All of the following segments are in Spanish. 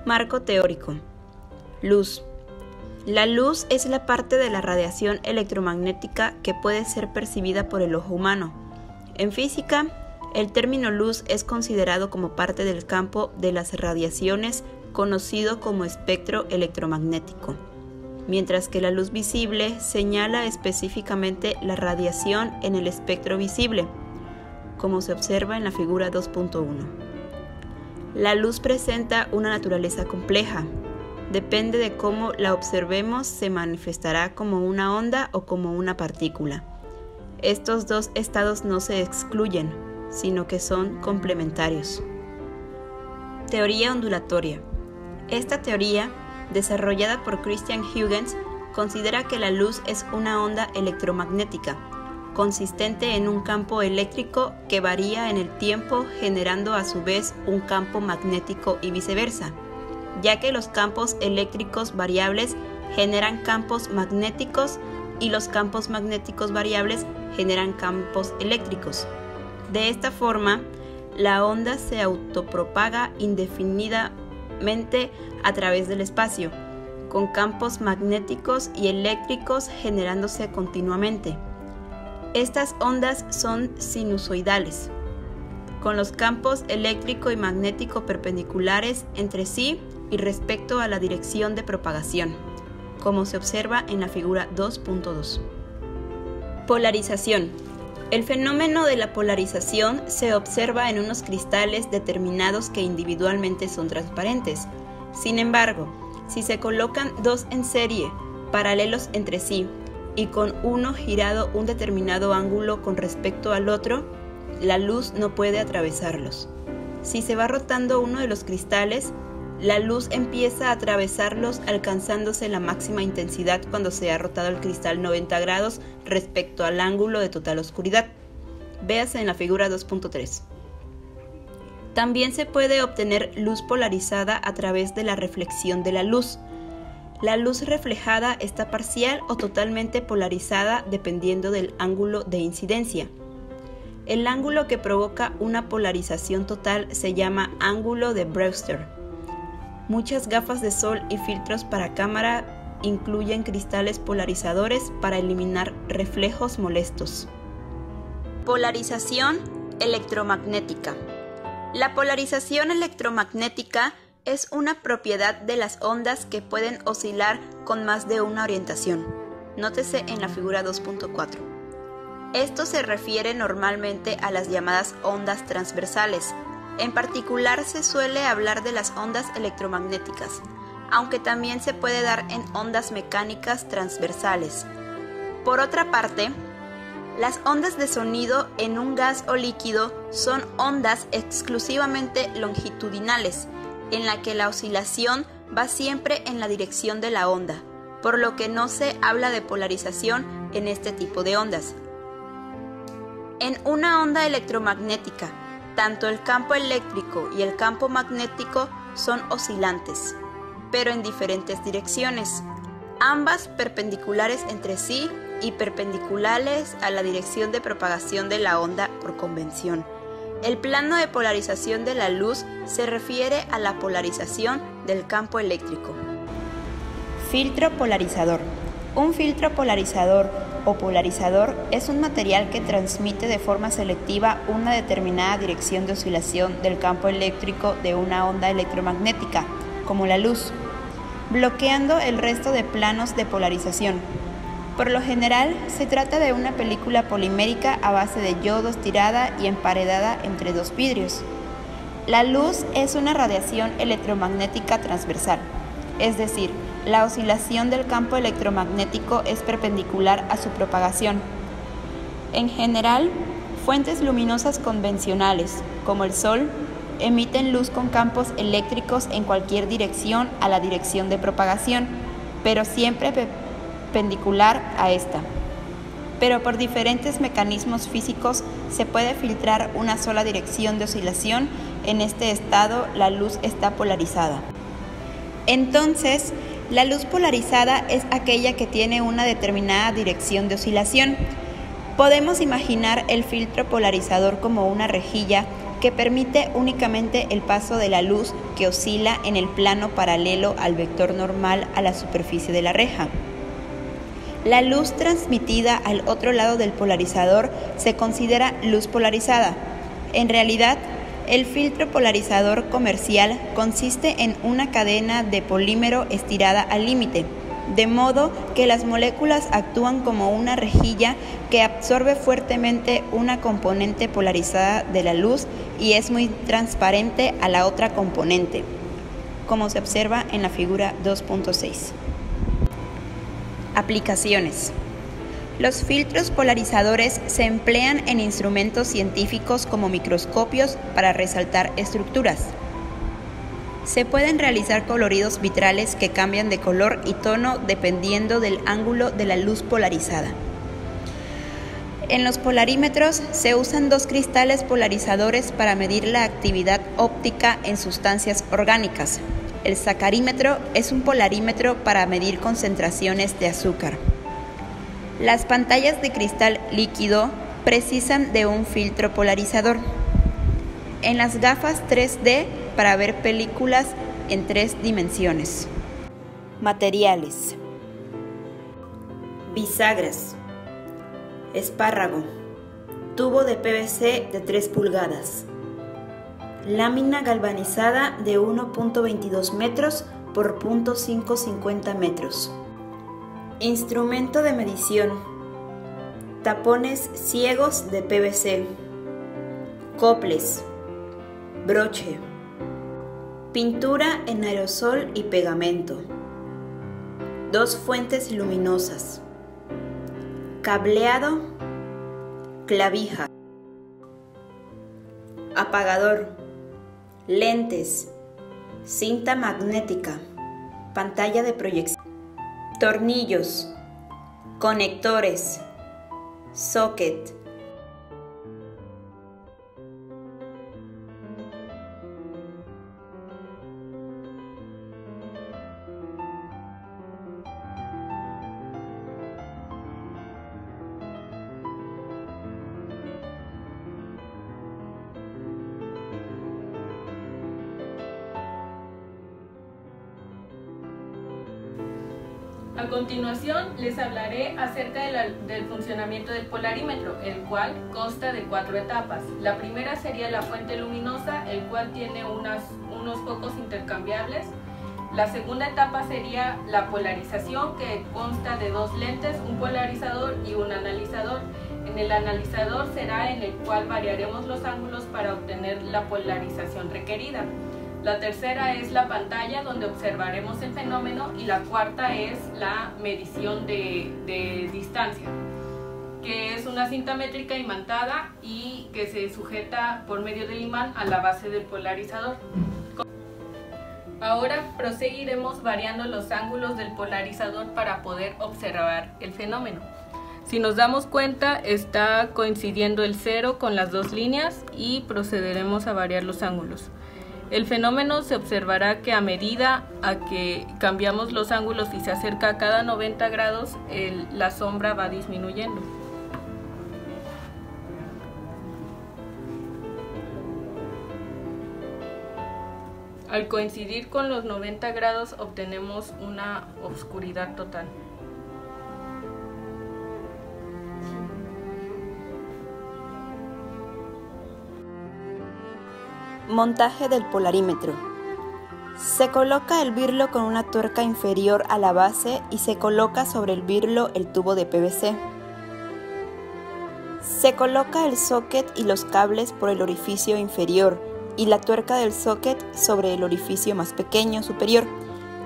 Marco teórico. Luz. La luz es la parte de la radiación electromagnética que puede ser percibida por el ojo humano. En física, el término luz es considerado como parte del campo de las radiaciones conocido como espectro electromagnético, mientras que la luz visible señala específicamente la radiación en el espectro visible, como se observa en la figura 2.1. La luz presenta una naturaleza compleja. Depende de cómo la observemos, se manifestará como una onda o como una partícula. Estos dos estados no se excluyen, sino que son complementarios. Teoría ondulatoria. Esta teoría, desarrollada por Christian Huygens, considera que la luz es una onda electromagnética, consistente en un campo eléctrico que varía en el tiempo, generando a su vez un campo magnético y viceversa, ya que los campos eléctricos variables generan campos magnéticos y los campos magnéticos variables generan campos eléctricos. De esta forma, la onda se autopropaga indefinidamente a través del espacio, con campos magnéticos y eléctricos generándose continuamente. Estas ondas son sinusoidales, con los campos eléctrico y magnético perpendiculares entre sí y respecto a la dirección de propagación, como se observa en la figura 2.2. Polarización. El fenómeno de la polarización se observa en unos cristales determinados que individualmente son transparentes. Sin embargo, si se colocan dos en serie, paralelos entre sí, y con uno girado un determinado ángulo con respecto al otro, la luz no puede atravesarlos. Si se va rotando uno de los cristales, la luz empieza a atravesarlos alcanzándose la máxima intensidad cuando se ha rotado el cristal 90 grados respecto al ángulo de total oscuridad. Véase en la figura 2.3. También se puede obtener luz polarizada a través de la reflexión de la luz. La luz reflejada está parcial o totalmente polarizada dependiendo del ángulo de incidencia. El ángulo que provoca una polarización total se llama ángulo de Brewster. Muchas gafas de sol y filtros para cámara incluyen cristales polarizadores para eliminar reflejos molestos. Polarización electromagnética. La polarización electromagnética es una propiedad de las ondas que pueden oscilar con más de una orientación. Nótese en la figura 2.4. Esto se refiere normalmente a las llamadas ondas transversales. En particular se suele hablar de las ondas electromagnéticas, aunque también se puede dar en ondas mecánicas transversales. Por otra parte, las ondas de sonido en un gas o líquido son ondas exclusivamente longitudinales, en la que la oscilación va siempre en la dirección de la onda, por lo que no se habla de polarización en este tipo de ondas. En una onda electromagnética, tanto el campo eléctrico y el campo magnético son oscilantes, pero en diferentes direcciones, ambas perpendiculares entre sí y perpendiculares a la dirección de propagación de la onda por convención. El plano de polarización de la luz se refiere a la polarización del campo eléctrico. Filtro polarizador. Un filtro polarizador o polarizador es un material que transmite de forma selectiva una determinada dirección de oscilación del campo eléctrico de una onda electromagnética, como la luz, bloqueando el resto de planos de polarización. Por lo general, se trata de una película polimérica a base de yodo estirada y emparedada entre dos vidrios. La luz es una radiación electromagnética transversal, es decir, la oscilación del campo electromagnético es perpendicular a su propagación. En general, fuentes luminosas convencionales, como el Sol, emiten luz con campos eléctricos en cualquier dirección a la dirección de propagación, pero siempre perpendicular a esta. Pero por diferentes mecanismos físicos se puede filtrar una sola dirección de oscilación. En este estado, la luz está polarizada. Entonces, la luz polarizada es aquella que tiene una determinada dirección de oscilación. Podemos imaginar el filtro polarizador como una rejilla que permite únicamente el paso de la luz que oscila en el plano paralelo al vector normal a la superficie de la reja. La luz transmitida al otro lado del polarizador se considera luz polarizada. En realidad, el filtro polarizador comercial consiste en una cadena de polímero estirada al límite, de modo que las moléculas actúan como una rejilla que absorbe fuertemente una componente polarizada de la luz y es muy transparente a la otra componente, como se observa en la figura 2.6. Aplicaciones. Los filtros polarizadores se emplean en instrumentos científicos como microscopios para resaltar estructuras. Se pueden realizar coloridos vitrales que cambian de color y tono dependiendo del ángulo de la luz polarizada. En los polarímetros se usan dos cristales polarizadores para medir la actividad óptica en sustancias orgánicas. El sacarímetro es un polarímetro para medir concentraciones de azúcar. Las pantallas de cristal líquido precisan de un filtro polarizador. En las gafas 3D para ver películas en 3 dimensiones. Materiales: bisagras, espárrago, tubo de PVC de 3 pulgadas, lámina galvanizada de 1.22 metros por 0.550 metros. Instrumento de medición: tapones ciegos de PVC, coples, broche, pintura en aerosol y pegamento, 2 fuentes luminosas, cableado, clavija, apagador, lentes, cinta magnética, pantalla de proyección, tornillos, conectores, socket. A continuación les hablaré acerca del funcionamiento del polarímetro, el cual consta de 4 etapas. La primera sería la fuente luminosa, el cual tiene unos focos intercambiables. La segunda etapa sería la polarización, que consta de 2 lentes, un polarizador y un analizador. En el analizador será en el cual variaremos los ángulos para obtener la polarización requerida. La tercera es la pantalla, donde observaremos el fenómeno, y la cuarta es la medición de distancia, que es una cinta métrica imantada y que se sujeta por medio del imán a la base del polarizador. Ahora proseguiremos variando los ángulos del polarizador para poder observar el fenómeno. Si nos damos cuenta, está coincidiendo el 0 con las 2 líneas y procederemos a variar los ángulos. El fenómeno se observará que a medida que cambiamos los ángulos y se acerca a cada 90 grados, la sombra va disminuyendo. Al coincidir con los 90 grados obtenemos una oscuridad total. Montaje del polarímetro. Se coloca el birlo con una tuerca inferior a la base y se coloca sobre el birlo el tubo de PVC. Se coloca el socket y los cables por el orificio inferior y la tuerca del socket sobre el orificio más pequeño superior,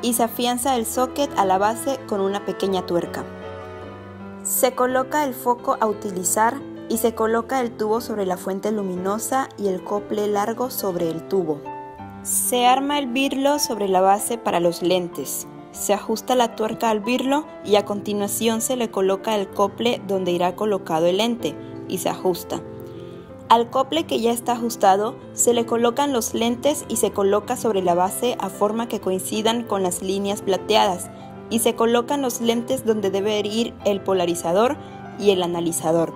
y se afianza el socket a la base con una pequeña tuerca. Se coloca el foco a utilizar y se coloca el tubo sobre la fuente luminosa y el cople largo sobre el tubo. Se arma el birlo sobre la base para los lentes. Se ajusta la tuerca al birlo y a continuación se le coloca el cople donde irá colocado el lente y se ajusta. Al cople que ya está ajustado se le colocan los lentes y se coloca sobre la base a forma que coincidan con las líneas plateadas, y se colocan los lentes donde debe ir el polarizador y el analizador.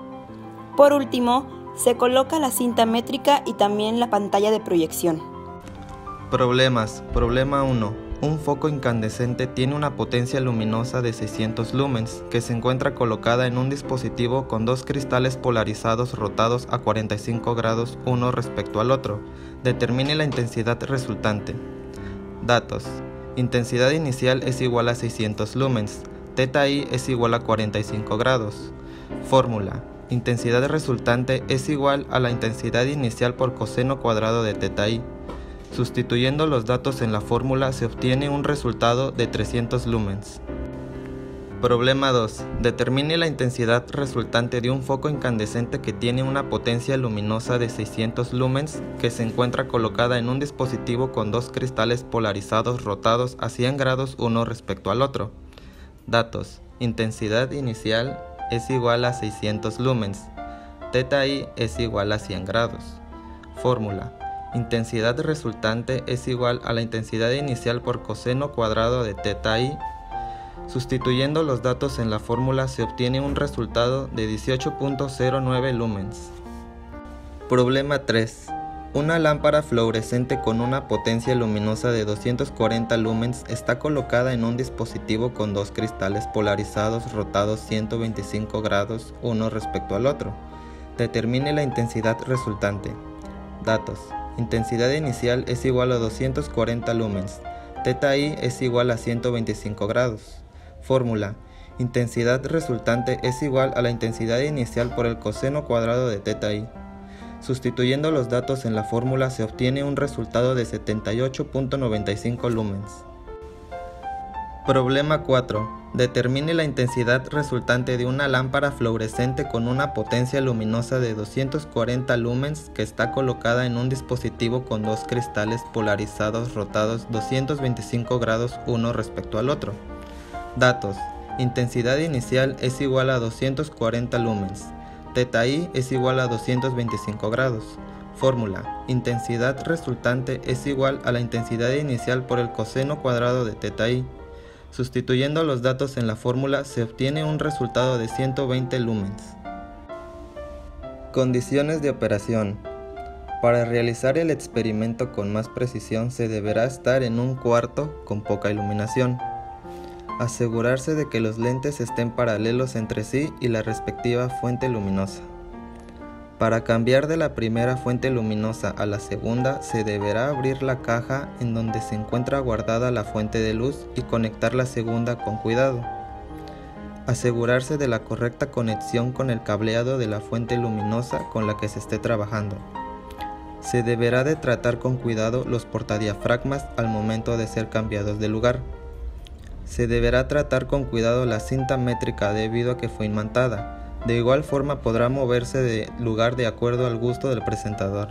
Por último, Se coloca la cinta métrica y también la pantalla de proyección. Problemas. Problema 1. Un foco incandescente tiene una potencia luminosa de 600 lumens, que se encuentra colocada en un dispositivo con dos cristales polarizados rotados a 45 grados uno respecto al otro. Determine la intensidad resultante. Datos. Intensidad inicial es igual a 600 lumens. θi es igual a 45 grados. Fórmula. Intensidad resultante es igual a la intensidad inicial por coseno cuadrado de θi. Sustituyendo los datos en la fórmula se obtiene un resultado de 300 lumens. Problema 2. Determine la intensidad resultante de un foco incandescente que tiene una potencia luminosa de 600 lumens que se encuentra colocada en un dispositivo con dos cristales polarizados rotados a 100 grados uno respecto al otro. Datos. Intensidad inicial es igual a 600 lumens. θi es igual a 100 grados. Fórmula. Intensidad resultante es igual a la intensidad inicial por coseno cuadrado de θi. Sustituyendo los datos en la fórmula se obtiene un resultado de 18.09 lumens. Problema 3. Una lámpara fluorescente con una potencia luminosa de 240 lumens está colocada en un dispositivo con dos cristales polarizados rotados 125 grados uno respecto al otro. Determine la intensidad resultante. Datos. Intensidad inicial es igual a 240 lumens. θi es igual a 125 grados. Fórmula. Intensidad resultante es igual a la intensidad inicial por el coseno cuadrado de θi. Sustituyendo los datos en la fórmula se obtiene un resultado de 78.95 lumens. Problema 4. Determine la intensidad resultante de una lámpara fluorescente con una potencia luminosa de 240 lumens que está colocada en un dispositivo con dos cristales polarizados rotados 225 grados uno respecto al otro. Datos. Intensidad inicial es igual a 240 lumens. θi es igual a 225 grados. Fórmula. Intensidad resultante es igual a la intensidad inicial por el coseno cuadrado de θi. Sustituyendo los datos en la fórmula se obtiene un resultado de 120 lumens. Condiciones de operación. Para realizar el experimento con más precisión se deberá estar en un cuarto con poca iluminación. Asegurarse de que los lentes estén paralelos entre sí y la respectiva fuente luminosa. Para cambiar de la primera fuente luminosa a la segunda se deberá abrir la caja en donde se encuentra guardada la fuente de luz y conectar la segunda con cuidado. Asegurarse de la correcta conexión con el cableado de la fuente luminosa con la que se esté trabajando. Se deberá de tratar con cuidado los portadiafragmas al momento de ser cambiados de lugar. Se deberá tratar con cuidado la cinta métrica debido a que fue imantada. De igual forma podrá moverse de lugar de acuerdo al gusto del presentador.